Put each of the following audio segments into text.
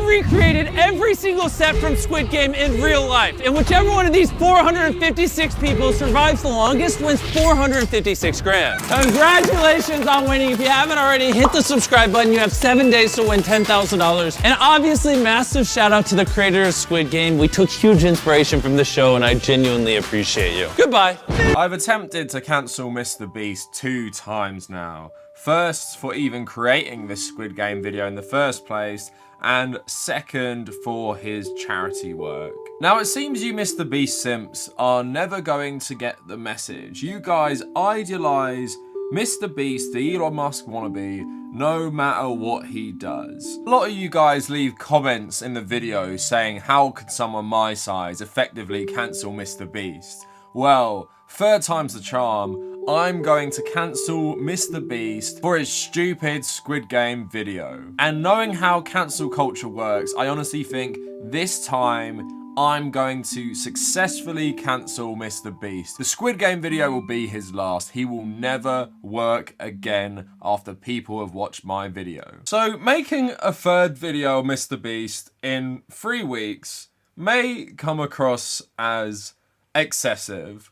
recreated every single set from Squid Game in real life, and whichever one of these 456 people survives the longest wins 456 grand. Congratulations on winning. If you haven't already, hit the subscribe button. You have 7 days to win $10,000. And obviously, massive shout out to the creator of Squid Game. We took huge inspiration from the show, and I genuinely appreciate you. Goodbye. I've attempted to cancel Mr Beast 2 times now. First, for even creating this Squid Game video in the first place, and second, for his charity work. Now, it seems you Mr Beast simps are never going to get the message. You guys idolize Mr Beast, the Elon Musk wannabe, no matter what he does. A lot of you guys leave comments in the video saying, how could someone my size effectively cancel Mr Beast? Well, third time's the charm. I'm going to cancel Mr Beast for his stupid Squid Game video. And knowing how cancel culture works, I honestly think this time I'm going to successfully cancel Mr Beast. The Squid Game video will be his last. He will never work again after people have watched my video. So making a third video of Mr Beast in 3 weeks may come across as excessive,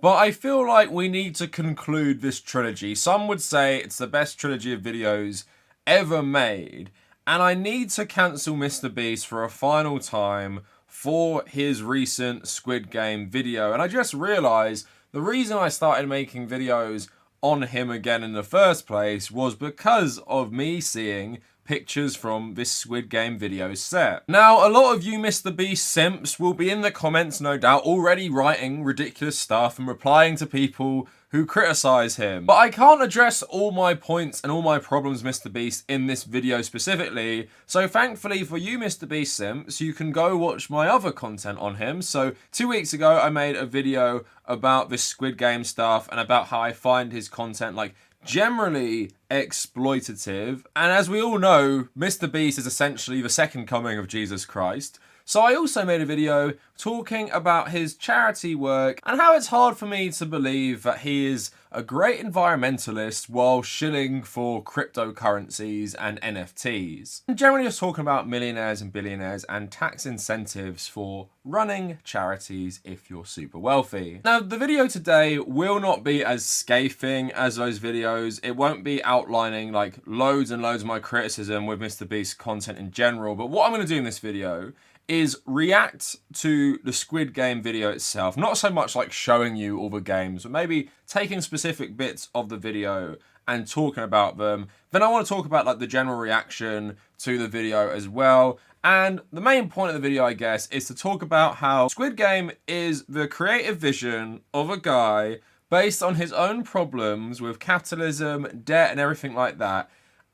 but I feel like we need to conclude this trilogy. Some would say it's the best trilogy of videos ever made, and I need to cancel Mr Beast for a final time for his recent Squid Game video. And I just realized the reason I started making videos on him again in the first place was because of me seeing pictures from this Squid Game video set. Now, a lot of you Mr Beast simps will be in the comments, no doubt, already writing ridiculous stuff and replying to people who criticize him. But I can't address all my points and all my problems, Mr Beast, in this video specifically. So thankfully for you Mr Beast simps, you can go watch my other content on him. So 2 weeks ago, I made a video about this Squid Game stuff and about how I find his content like generally exploitative. And as we all know, Mr Beast is essentially the second coming of Jesus Christ. So I also made a video talking about his charity work and how it's hard for me to believe that he is a great environmentalist while shilling for cryptocurrencies and NFTs. And generally just talking about millionaires and billionaires and tax incentives for running charities if you're super wealthy. Now, the video today will not be as scathing as those videos. It won't be outlining like loads and loads of my criticism with Mr Beast's content in general. But what I'm going to do in this video is react to the Squid Game video itself. Not so much like showing you all the games, but maybe taking specific bits of the video and talking about them. Then I want to talk about like the general reaction to the video as well. And the main point of the video, I guess, is to talk about how Squid Game is the creative vision of a guy based on his own problems with capitalism, debt, and everything like that.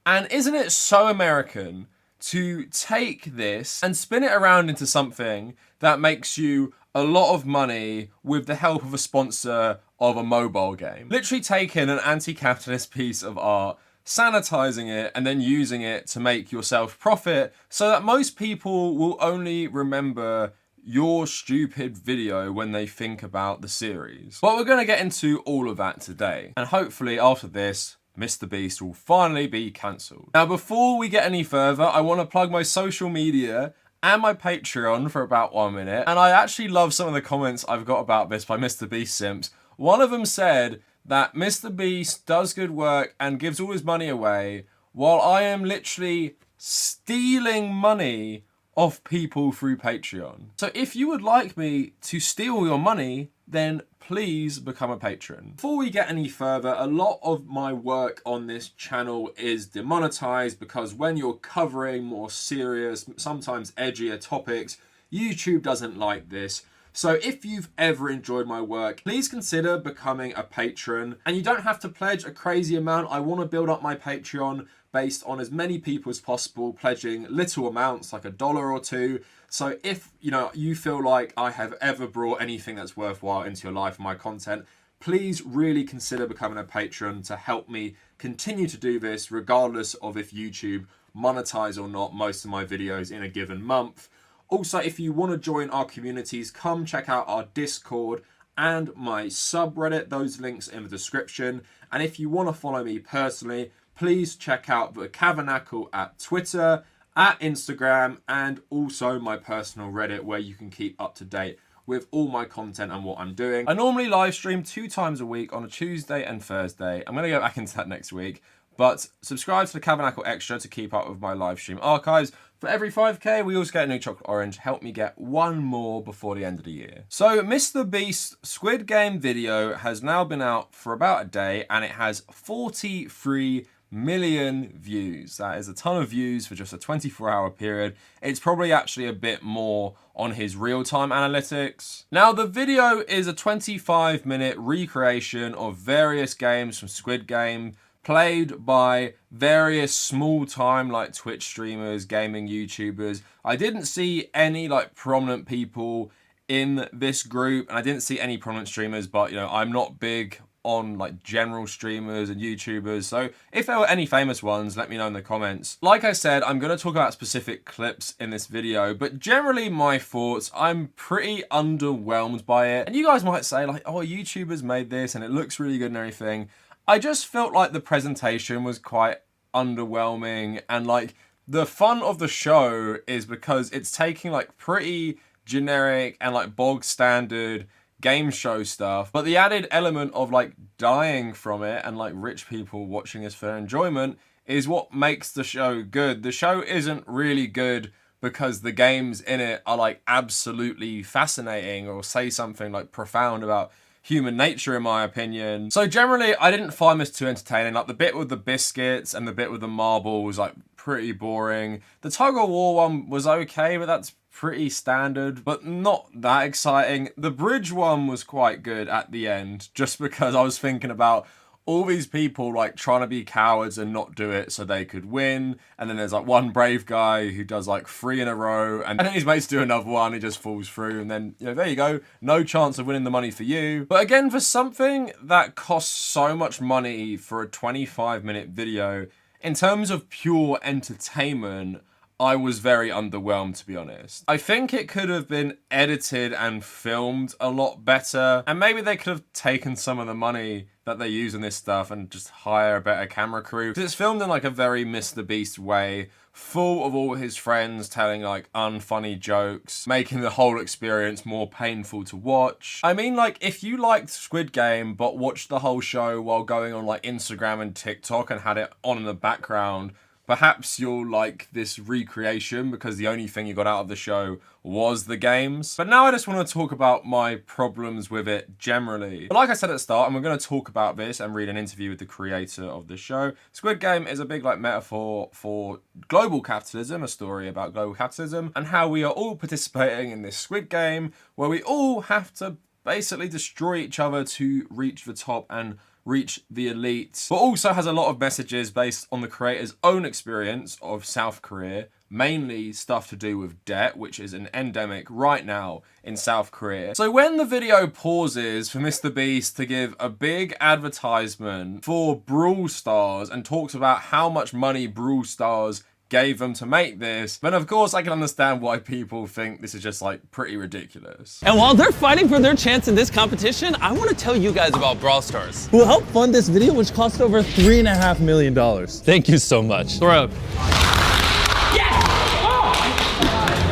And isn't it so American to take this and spin it around into something that makes you a lot of money with the help of a sponsor of a mobile game? Literally taking an anti-capitalist piece of art, sanitizing it, and then using it to make yourself profit so that most people will only remember your stupid video when they think about the series. But we're going to get into all of that today. And hopefully after this, Mr Beast will finally be cancelled. Now, before we get any further, I want to plug my social media and my Patreon for about 1 minute. And I actually love some of the comments I've got about this by Mr Beast simps. One of them said that Mr Beast does good work and gives all his money away, while I am literally stealing money off people through Patreon. So if you would like me to steal your money, then please become a patron. Before we get any further, a lot of my work on this channel is demonetized because when you're covering more serious, sometimes edgier topics, YouTube doesn't like this. So if you've ever enjoyed my work, please consider becoming a patron. And you don't have to pledge a crazy amount. I want to build up my Patreon based on as many people as possible pledging little amounts like $1 or $2. So if you feel like I have ever brought anything that's worthwhile into your life and my content, please really consider becoming a patron to help me continue to do this regardless of if YouTube monetize or not most of my videos in a given month. Also, if you want to join our communities, come check out our Discord and my subreddit. Those links in the description. And if you want to follow me personally, please check out the Kavernacle at Twitter at Instagram, and also my personal Reddit, where you can keep up to date with all my content and what I'm doing. I normally live stream 2 times a week on a Tuesday and Thursday. I'm going to go back into that next week. But subscribe to the Kavernacle Extra to keep up with my live stream archives. For every 5k, we also get a new chocolate orange. Help me get 1 more before the end of the year. So, Mr Beast Squid Game video has now been out for about a day, and it has 43 million views. That is a ton of views for just a 24-hour period. It's probably actually a bit more on his real-time analytics. Now, the video is a 25-minute recreation of various games from Squid Game, played by various small-time like Twitch streamers, gaming YouTubers. I didn't see any like prominent people in this group, and I didn't see any prominent streamers, but you know, I'm not big on like general streamers and YouTubers, so if there were any famous ones, let me know in the comments. Like I said, I'm going to talk about specific clips in this video, but generally my thoughts, I'm pretty underwhelmed by it. And you guys might say like, oh, YouTubers made this and it looks really good and everything. I just felt like the presentation was quite underwhelming, and like the fun of the show is because it's taking like pretty generic and like bog standard game show stuff, but the added element of like dying from it and like rich people watching this for their enjoyment is what makes the show good. The show isn't really good because the games in it are like absolutely fascinating or say something like profound about human nature, in my opinion. So generally, I didn't find this too entertaining. Like the bit with the biscuits and the bit with the marble was like pretty boring. The tug of war one was okay, but that's pretty standard, but not that exciting. The bridge one was quite good at the end, just because I was thinking about all these people like trying to be cowards and not do it so they could win, and then there's like one brave guy who does like 3 in a row, and then his mates do another one, he just falls through, and then, you know, there you go, no chance of winning the money for you. But again, for something that costs so much money for a 25-minute video, in terms of pure entertainment, I was very underwhelmed, to be honest. I think it could have been edited and filmed a lot better, and maybe they could have taken some of the money that they use in this stuff and just hire a better camera crew. Because it's filmed in like a very Mr Beast way, full of all his friends telling like unfunny jokes, making the whole experience more painful to watch. I mean, like, if you liked Squid Game but watched the whole show while going on like Instagram and TikTok and had it on in the background, perhaps you'll like this recreation because the only thing you got out of the show was the games. But now I just want to talk about my problems with it generally. But like I said at the start, and we're going to talk about this and read an interview with the creator of the show, Squid Game is a big like metaphor for global capitalism, a story about global capitalism, and how we are all participating in this Squid Game where we all have to basically destroy each other to reach the top and reach the elite, but also has a lot of messages based on the creator's own experience of South Korea, mainly stuff to do with debt, which is an endemic right now in South Korea. So when the video pauses for Mr Beast to give a big advertisement for Brawl Stars and talks about how much money Brawl Stars gave them to make this, then of course I can understand why people think this is just like pretty ridiculous. And while they're fighting for their chance in this competition, I want to tell you guys about Brawl Stars, who helped fund this video, which cost over $3.5 million. Thank you so much. Throw up.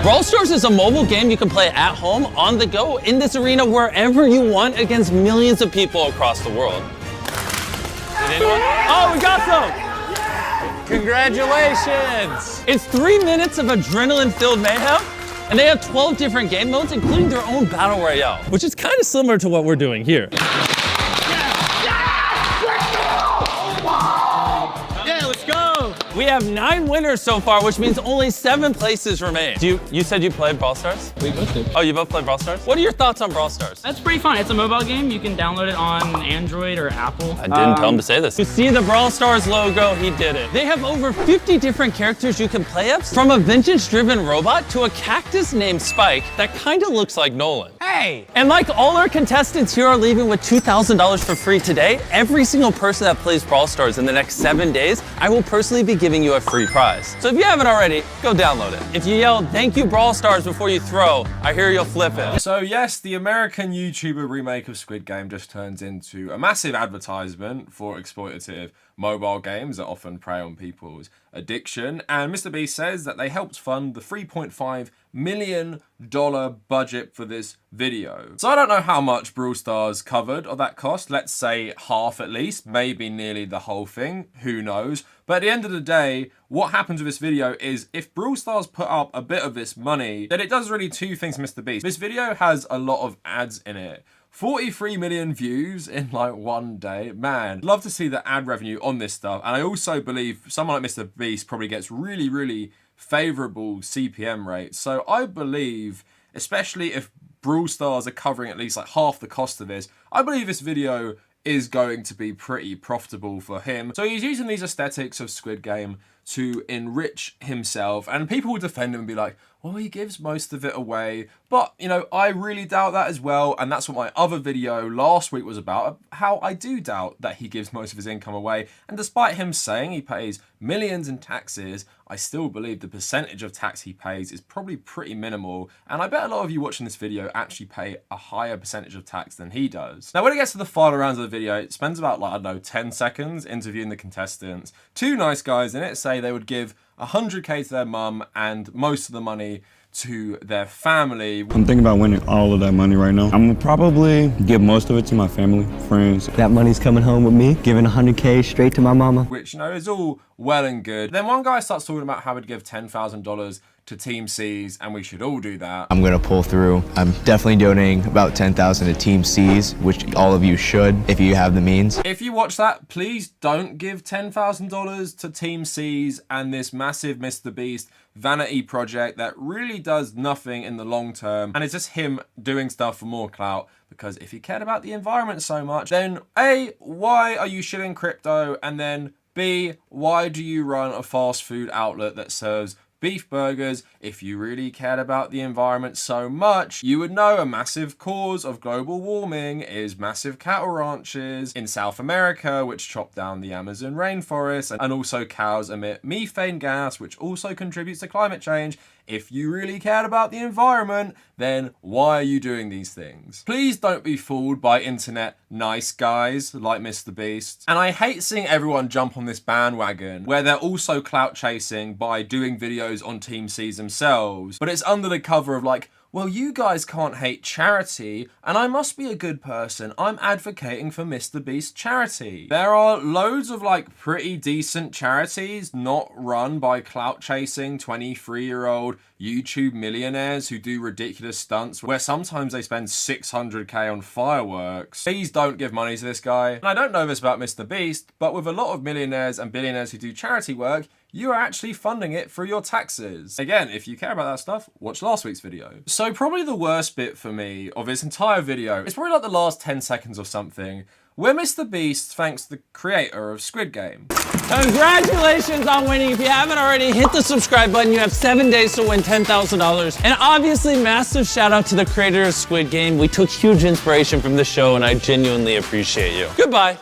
Brawl Stars is a mobile game you can play at home, on the go, in this arena, wherever you want, against millions of people across the world. Did anyone? Oh, we got some! Congratulations! It's 3 minutes of adrenaline-filled mayhem, and they have 12 different game modes, including their own battle royale, which is kind of similar to what we're doing here. We have 9 winners so far, which means only 7 places remain. You said you played Brawl Stars? We both did. Oh, you both played Brawl Stars? What are your thoughts on Brawl Stars? That's pretty fun. It's a mobile game. You can download it on Android or Apple. I didn't tell him to say this. You see the Brawl Stars logo, he did it. They have over 50 different characters you can play as, from a vintage-driven robot to a cactus named Spike that kind of looks like Nolan. Hey! And like all our contestants here are leaving with $2,000 for free today, every single person that plays Brawl Stars in the next 7 days, I will personally be giving you a free prize. So if you haven't already, go download it. If you yell, "Thank you Brawl Stars" before you throw, I hear you'll flip it. So yes, the American YouTuber remake of Squid Game just turns into a massive advertisement for exploitative mobile games that often prey on people's addiction. And Mr Beast says that they helped fund the $3.5 million budget for this video. So I don't know how much Brawl Stars covered of that cost. Let's say half at least, maybe nearly the whole thing, who knows. But at the end of the day, what happens with this video is if Brawl Stars put up a bit of this money, then it does really two things, Mr Beast. This video has a lot of ads in it. 43 million views in like one day. Man, love to see the ad revenue on this stuff. And I also believe someone like Mr Beast probably gets really favorable CPM rates. So I believe, especially if Brawl Stars are covering at least like half the cost of this, I believe this video is going to be pretty profitable for him. So he's using these aesthetics of Squid Game to enrich himself, and people will defend him and be like, well, he gives most of it away. But, you know, I really doubt that as well. And that's what my other video last week was about, how I do doubt that he gives most of his income away. And despite him saying he pays millions in taxes, I still believe the percentage of tax he pays is probably pretty minimal. And I bet a lot of you watching this video actually pay a higher percentage of tax than he does. Now, when it gets to the final rounds of the video, it spends about, like, I don't know, 10 seconds interviewing the contestants. Two nice guys in it say they would give 100k to their mum and most of the money to their family. I'm thinking about winning all of that money right now. I'm gonna probably give most of it to my family, friends. That money's coming home with me, giving 100k straight to my mama. Which, you know, is all well and good. Then one guy starts talking about how he'd give $10,000 to Team C's, and we should all do that. I'm gonna pull through. I'm definitely donating about 10,000 to Team C's, which all of you should if you have the means. If you watch that, please don't give $10,000 to Team C's and this massive Mr Beast vanity project that really does nothing in the long term, and it's just him doing stuff for more clout. Because if you cared about the environment so much, then A, why are you shilling crypto? And then B, why do you run a fast food outlet that serves beef burgers? If you really cared about the environment so much, you would know a massive cause of global warming is massive cattle ranches in South America, which chop down the Amazon rainforest, and also cows emit methane gas, which also contributes to climate change. If you really cared about the environment, then why are you doing these things? Please don't be fooled by internet nice guys like Mr Beast. And I hate seeing everyone jump on this bandwagon where they're also clout chasing by doing videos on Team C's themselves, but it's under the cover of like, well, you guys can't hate charity, and I must be a good person. I'm advocating for Mr Beast charity. There are loads of like pretty decent charities not run by clout chasing 23-year-old YouTube millionaires who do ridiculous stunts where sometimes they spend 600k on fireworks. Please don't give money to this guy. And I don't know this about Mr Beast, but with a lot of millionaires and billionaires who do charity work, you are actually funding it through your taxes. Again, if you care about that stuff, watch last week's video. So probably the worst bit for me of this entire video is probably like the last 10 seconds or something, where Mr Beast thanks the creator of Squid Game. Congratulations on winning. If you haven't already, hit the subscribe button. You have 7 days to win $10,000. And obviously, massive shout out to the creator of Squid Game. We took huge inspiration from the show, and I genuinely appreciate you. Goodbye.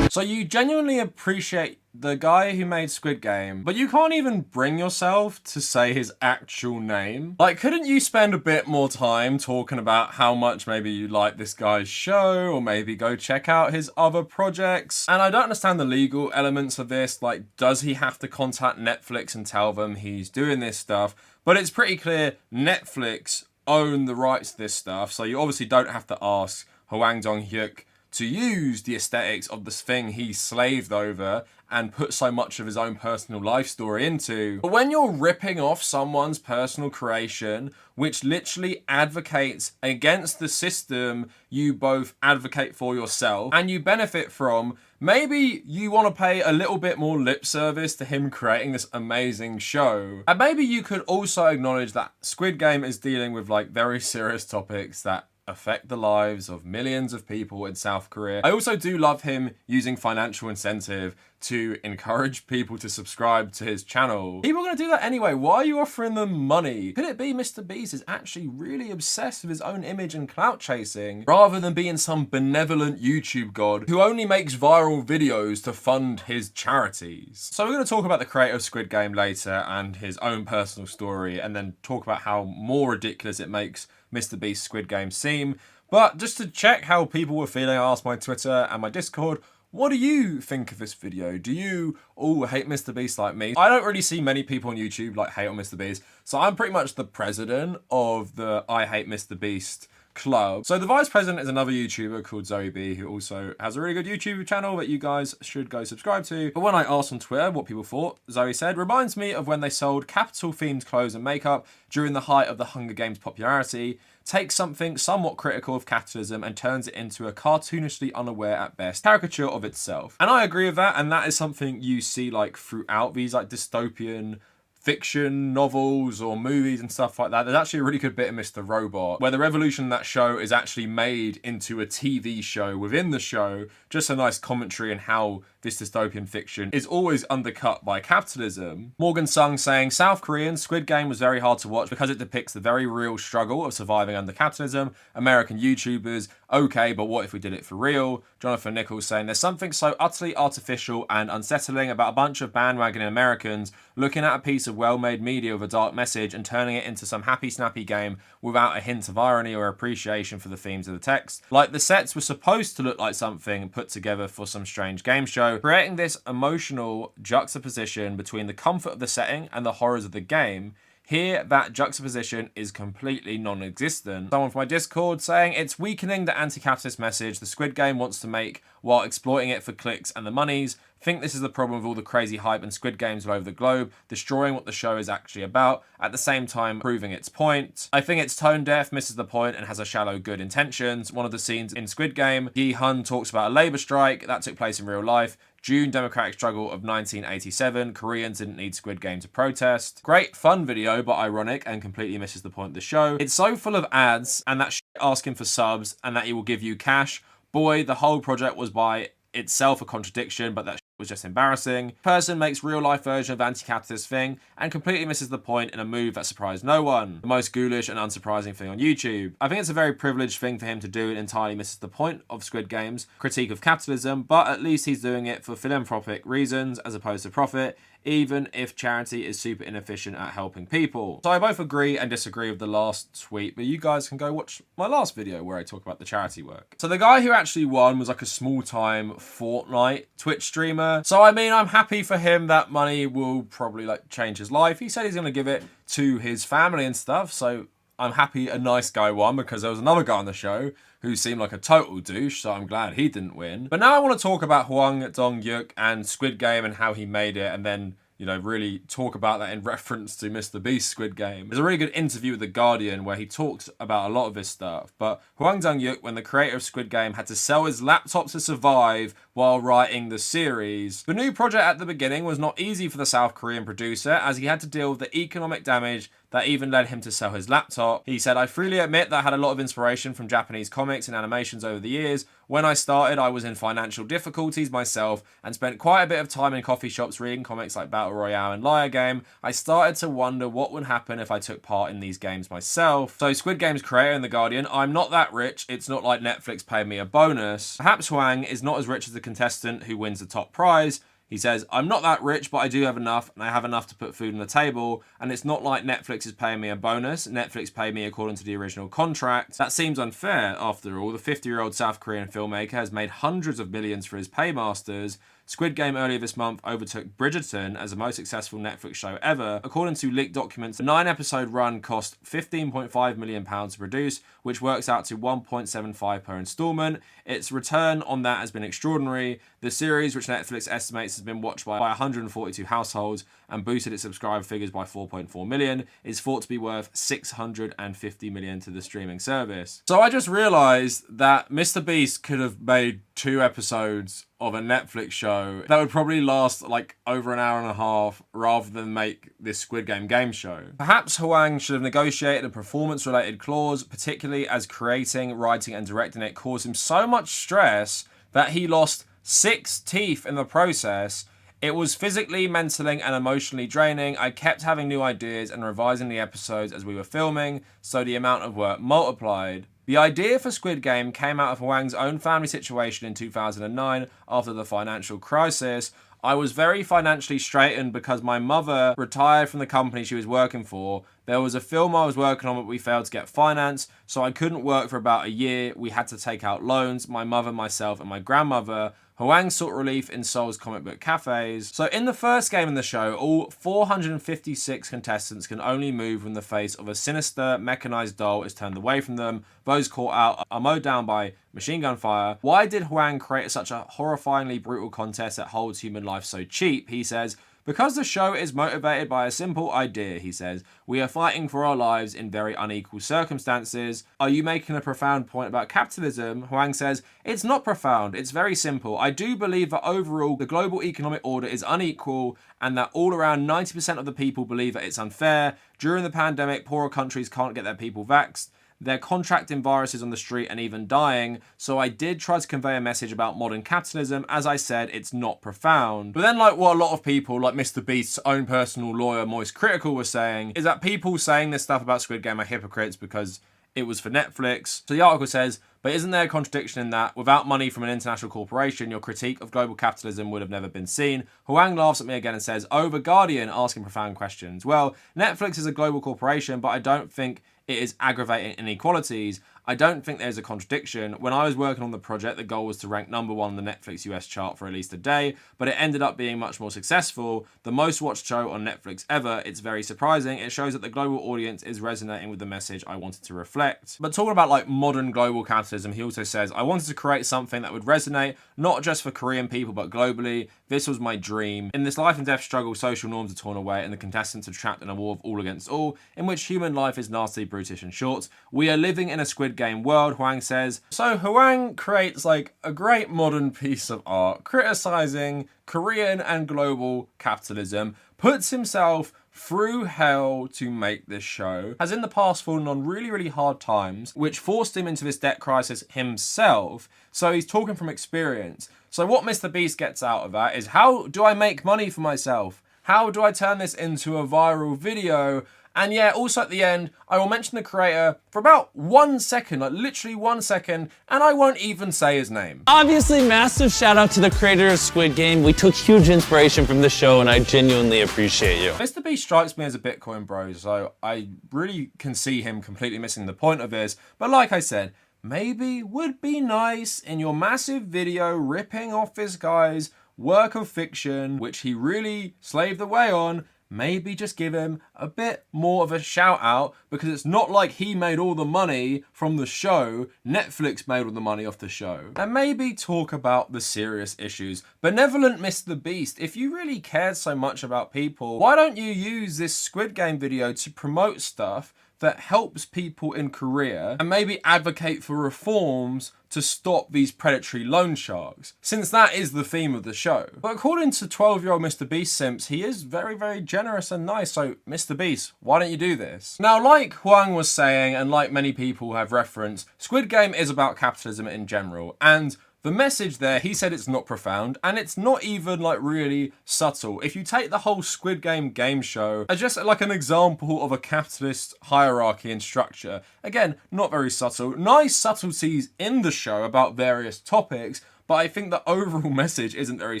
So you genuinely appreciate the guy who made Squid Game, but you can't even bring yourself to say his actual name. Like, couldn't you spend a bit more time talking about how much maybe you like this guy's show, or maybe go check out his other projects? And I don't understand the legal elements of this. Like, does he have to contact Netflix and tell them he's doing this stuff? But it's pretty clear Netflix own the rights to this stuff, so you obviously don't have to ask Hwang Dong-hyuk to use the aesthetics of this thing he slaved over and put so much of his own personal life story into. But when you're ripping off someone's personal creation, which literally advocates against the system you both advocate for yourself and you benefit from, maybe you want to pay a little bit more lip service to him creating this amazing show. And maybe you could also acknowledge that Squid Game is dealing with like very serious topics that affect the lives of millions of people in South Korea. I also do love him using financial incentive to encourage people to subscribe to his channel. People are going to do that anyway. Why are you offering them money? Could it be Mr Beast is actually really obsessed with his own image and clout chasing rather than being some benevolent YouTube god who only makes viral videos to fund his charities? So we're going to talk about the creator of Squid Game later and his own personal story, and then talk about how more ridiculous it makes Mr Beast Squid Game seem. But just to check how people were feeling, I asked my Twitter and my Discord, what do you think of this video? Do you all hate Mr Beast like me? I don't really see many people on YouTube like hate on Mr Beast, so I'm pretty much the president of the I Hate Mr Beast club. So the vice president is another YouTuber called Zoe B, who also has a really good YouTube channel that you guys should go subscribe to. But when I asked on Twitter what people thought, Zoe said, reminds me of when they sold capital themed clothes and makeup during the height of the Hunger Games popularity, takes something somewhat critical of capitalism and turns it into a cartoonishly unaware at best caricature of itself. And I agree with that, and that is something you see like throughout these like dystopian fiction novels or movies and stuff like that. There's actually a really good bit in Mr. Robot where the revolution in that show is actually made into a TV show within the show. Just a nice commentary on how this dystopian fiction is always undercut by capitalism. Morgan Sung saying, South Korean Squid Game was very hard to watch because it depicts the very real struggle of surviving under capitalism. American YouTubers, okay, but what if we did it for real? Jonathan Nichols saying, there's something so utterly artificial and unsettling about a bunch of bandwagoning Americans looking at a piece of well-made media with a dark message and turning it into some happy snappy game without a hint of irony or appreciation for the themes of the text. Like the sets were supposed to look like something put together for some strange game show, creating this emotional juxtaposition between the comfort of the setting and the horrors of the game. Here, that juxtaposition is completely non-existent. Someone from my Discord saying, it's weakening the anti-capitalist message the Squid Game wants to make while exploiting it for clicks and the monies. Think this is the problem with all the crazy hype and Squid Games all over the globe, destroying what the show is actually about, at the same time proving its point. I think it's tone deaf, misses the point, and has a shallow good intentions. One of the scenes in Squid Game, Yi Hun talks about a labour strike that took place in real life. June democratic struggle of 1987. Koreans didn't need Squid Game to protest. Great fun video, but ironic and completely misses the point of the show. It's so full of ads and that shit asking for subs and that he will give you cash. Boy, the whole project was by itself a contradiction, but that shit was just embarrassing. Person makes real life version of anti-capitalist thing and completely misses the point in a move that surprised no one. The most ghoulish and unsurprising thing on YouTube. I think it's a very privileged thing for him to do and entirely misses the point of Squid Game's critique of capitalism, but at least he's doing it for philanthropic reasons as opposed to profit, even if charity is super inefficient at helping people. So I both agree and disagree with the last tweet, but you guys can go watch my last video where I talk about the charity work. So the guy who actually won was like a small-time Fortnite Twitch streamer. So I mean, I'm happy for him. That money will probably like change his life. He said he's gonna give it to his family and stuff, so I'm happy a nice guy won because there was another guy on the show who seemed like a total douche, so I'm glad he didn't win. But now I want to talk about Hwang Dong-hyuk and Squid Game and how he made it, and then, you know, really talk about that in reference to Mr Beast Squid Game. There's a really good interview with The Guardian where he talks about a lot of this stuff. But Hwang Dong-hyuk, when the creator of Squid Game had to sell his laptop to survive while writing the series. The new project at the beginning was not easy for the South Korean producer, as he had to deal with the economic damage that even led him to sell his laptop. He said, I freely admit that I had a lot of inspiration from Japanese comics and animations over the years. When I started, I was in financial difficulties myself and spent quite a bit of time in coffee shops reading comics like Battle Royale and Liar Game. I started to wonder what would happen if I took part in these games myself. So Squid Game's creator in The Guardian, I'm not that rich. It's not like Netflix paid me a bonus. Perhaps Hwang is not as rich as the contestant who wins the top prize. He says, I'm not that rich, but I do have enough, and I have enough to put food on the table, and it's not like Netflix is paying me a bonus. Netflix paid me according to the original contract. That seems unfair. After all, the 50-year-old South Korean filmmaker has made hundreds of millions for his paymasters. Squid Game earlier this month overtook Bridgerton as the most successful Netflix show ever. According to leaked documents, the 9-episode run cost £15.5 million to produce, which works out to $1.75 per installment. Its return on that has been extraordinary. The series, which Netflix estimates has been watched by 142 households and boosted its subscriber figures by 4.4 million, is thought to be worth $650 million to the streaming service. So I just realized that Mr Beast could have made 2 episodes of a Netflix show that would probably last like over an hour and a half rather than make this Squid Game show. Perhaps Hwang should have negotiated a performance-related clause, particularly as creating, writing and directing it caused him so much stress that he lost 6 teeth in the process. It was physically, mentally and emotionally draining. I kept having new ideas and revising the episodes as we were filming, so the amount of work multiplied. The idea for Squid Game came out of Hwang's own family situation in 2009 after the financial crisis. I was very financially straitened because my mother retired from the company she was working for. There was a film I was working on but we failed to get finance, so I couldn't work for about a year. We had to take out loans, my mother, myself, and my grandmother. Hwang sought relief in Seoul's comic book cafes. So in the first game in the show, all 456 contestants can only move when the face of a sinister mechanized doll is turned away from them. Those caught out are mowed down by machine gun fire. Why did Hwang create such a horrifyingly brutal contest that holds human life so cheap? He says, because the show is motivated by a simple idea, he says. We are fighting for our lives in very unequal circumstances. Are you making a profound point about capitalism? Hwang says, it's not profound, it's very simple. I do believe that overall the global economic order is unequal and that all around 90% of the people believe that it's unfair. During the pandemic, poorer countries can't get their people vaxxed. They're contracting viruses on the street and even dying, so I did try to convey a message about modern capitalism. As I said, it's not profound. But then like what a lot of people, like Mr Beast's own personal lawyer, Moist Critical, was saying, is that people saying this stuff about Squid Game are hypocrites because it was for Netflix. So the article says, but isn't there a contradiction in that without money from an international corporation, your critique of global capitalism would have never been seen? Hwang laughs at me again and says, oh, The Guardian asking profound questions. Well, Netflix is a global corporation, but I don't think it is aggravating inequalities. I don't think there's a contradiction. When I was working on the project, the goal was to rank #1 on the Netflix US chart for at least a day, but it ended up being much more successful. The most watched show on Netflix ever. It's very surprising. It shows that the global audience is resonating with the message I wanted to reflect. But talking about like modern global capitalism, he also says, I wanted to create something that would resonate, not just for Korean people, but globally. This was my dream. In this life and death struggle, social norms are torn away and the contestants are trapped in a war of all against all, in which human life is nasty, brutish, and short. We are living in a Squid Game world, Hwang says. So Hwang creates like a great modern piece of art, criticizing Korean and global capitalism, puts himself through hell to make this show, has in the past fallen on really, really hard times, which forced him into this debt crisis himself. So he's talking from experience. So what Mr Beast gets out of that is, how do I make money for myself? How do I turn this into a viral video? And yeah, also at the end, I will mention the creator for about 1 second, like literally 1 second, and I won't even say his name. Obviously, massive shout out to the creator of Squid Game. We took huge inspiration from the show and I genuinely appreciate you. Mr Beast strikes me as a Bitcoin bro, so I really can see him completely missing the point of this. But like I said, maybe would be nice in your massive video ripping off this guy's work of fiction, which he really slaved away on, maybe just give him a bit more of a shout out, because it's not like he made all the money from the show. Netflix made all the money off the show. And maybe talk about the serious issues. Benevolent Mr Beast, if you really cared so much about people, why don't you use this Squid Game video to promote stuff that helps people in Korea and maybe advocate for reforms to stop these predatory loan sharks, since that is the theme of the show. But according to 12-year-old Mr Beast simps, he is very, very generous and nice. So Mr Beast, why don't you do this? Now, like Hwang was saying, and like many people have referenced, Squid Game is about capitalism in general, and the message there, he said it's not profound, and it's not even like really subtle. If you take the whole Squid Game game show as just like an example of a capitalist hierarchy and structure, again, not very subtle. Nice subtleties in the show about various topics, but I think the overall message isn't very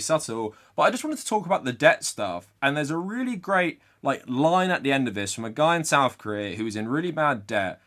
subtle. But I just wanted to talk about the debt stuff, and there's a really great like line at the end of this from a guy in South Korea who is in really bad debt.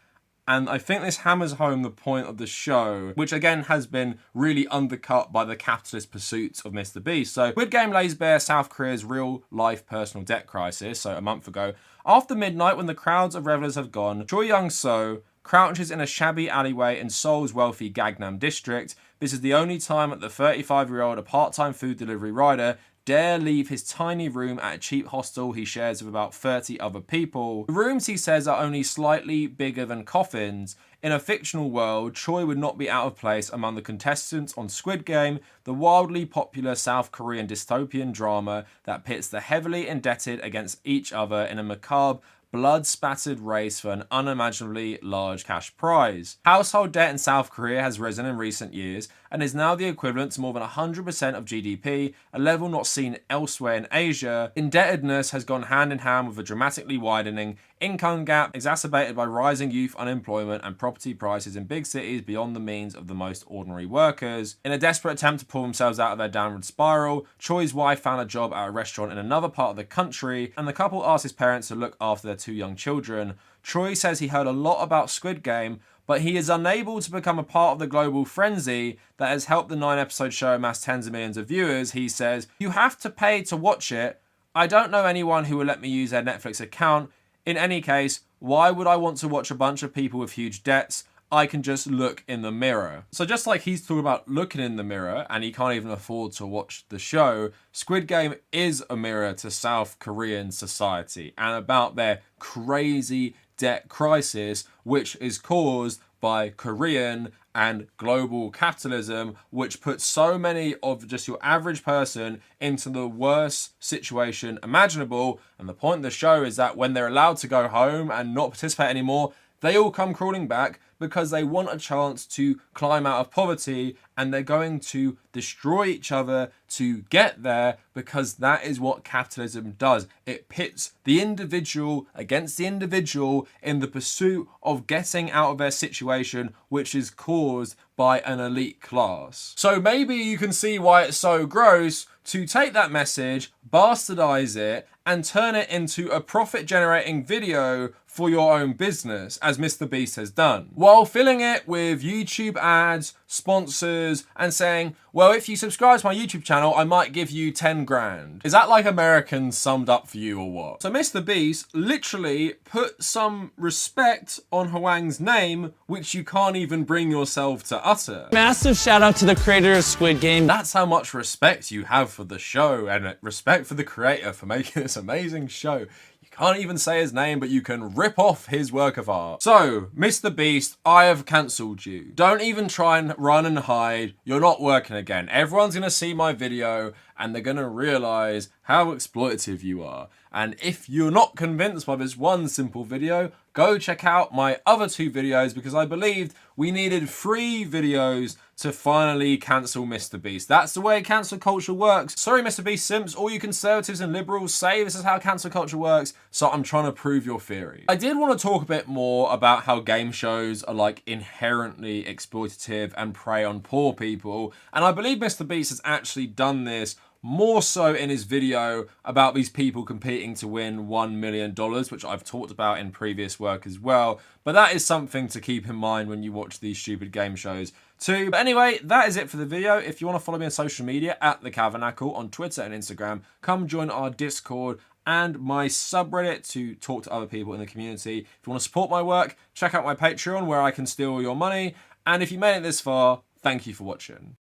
And I think this hammers home the point of the show, which again has been really undercut by the capitalist pursuits of Mr Beast. So Squid Game lays bare South Korea's real life personal debt crisis. So a month ago, after midnight, when the crowds of revelers have gone, Choi Young-so crouches in a shabby alleyway in Seoul's wealthy Gangnam district. This is the only time that the 35-year-old, a part-time food delivery rider, dare leave his tiny room at a cheap hostel he shares with about 30 other people. The rooms, he says, are only slightly bigger than coffins. In a fictional world, Choi would not be out of place among the contestants on Squid Game, the wildly popular South Korean dystopian drama that pits the heavily indebted against each other in a macabre, blood-spattered race for an unimaginably large cash prize. Household debt in South Korea has risen in recent years, and is now the equivalent to more than 100% of GDP, a level not seen elsewhere in Asia. Indebtedness has gone hand in hand with a dramatically widening income gap, exacerbated by rising youth unemployment and property prices in big cities beyond the means of the most ordinary workers. In a desperate attempt to pull themselves out of their downward spiral, Choi's wife found a job at a restaurant in another part of the country, and the couple asked his parents to look after their 2 young children. Choi says he heard a lot about Squid Game, but he is unable to become a part of the global frenzy that has helped the 9-episode show amass tens of millions of viewers. He says, "You have to pay to watch it. I don't know anyone who will let me use their Netflix account. In any case, why would I want to watch a bunch of people with huge debts? I can just look in the mirror." So just like he's talking about looking in the mirror and he can't even afford to watch the show, Squid Game is a mirror to South Korean society and about their crazy debt crisis, which is caused by Korean and global capitalism, which puts so many of just your average person into the worst situation imaginable. And the point of the show is that when they're allowed to go home and not participate anymore, they all come crawling back because they want a chance to climb out of poverty, and they're going to destroy each other to get there because that is what capitalism does. It pits the individual against the individual in the pursuit of getting out of their situation, which is caused by an elite class. So maybe you can see why it's so gross to take that message, bastardize it, and turn it into a profit-generating video for your own business, as Mr Beast has done, while filling it with YouTube ads, sponsors, and saying, well, if you subscribe to my YouTube channel, I might give you 10 grand. Is that like Americans summed up for you or what? So Mr Beast literally put some respect on Hwang's name, which you can't even bring yourself to utter. Massive shout out to the creator of Squid Game. That's how much respect you have for the show and respect for the creator for making this amazing show. Can't even say his name, but you can rip off his work of art. So, Mr Beast, I have cancelled you. Don't even try and run and hide. You're not working again. Everyone's gonna see my video and they're gonna realize how exploitative you are. And if you're not convinced by this one simple video, go check out my other 2 videos, because I believed we needed 3 videos to finally cancel Mr Beast. That's the way cancel culture works. Sorry, Mr Beast simps, all you conservatives and liberals say this is how cancel culture works, so I'm trying to prove your theory. I did want to talk a bit more about how game shows are like inherently exploitative and prey on poor people, and I believe Mr Beast has actually done this more so in his video about these people competing to win $1 million, which I've talked about in previous work as well. But that is something to keep in mind when you watch these stupid game shows too. But anyway, that is it for the video. If you want to follow me on social media at the Kavernacle on Twitter and Instagram, come join our Discord and my subreddit to talk to other people in the community. If you want to support my work, check out my Patreon where I can steal your money. And if you made it this far, thank you for watching.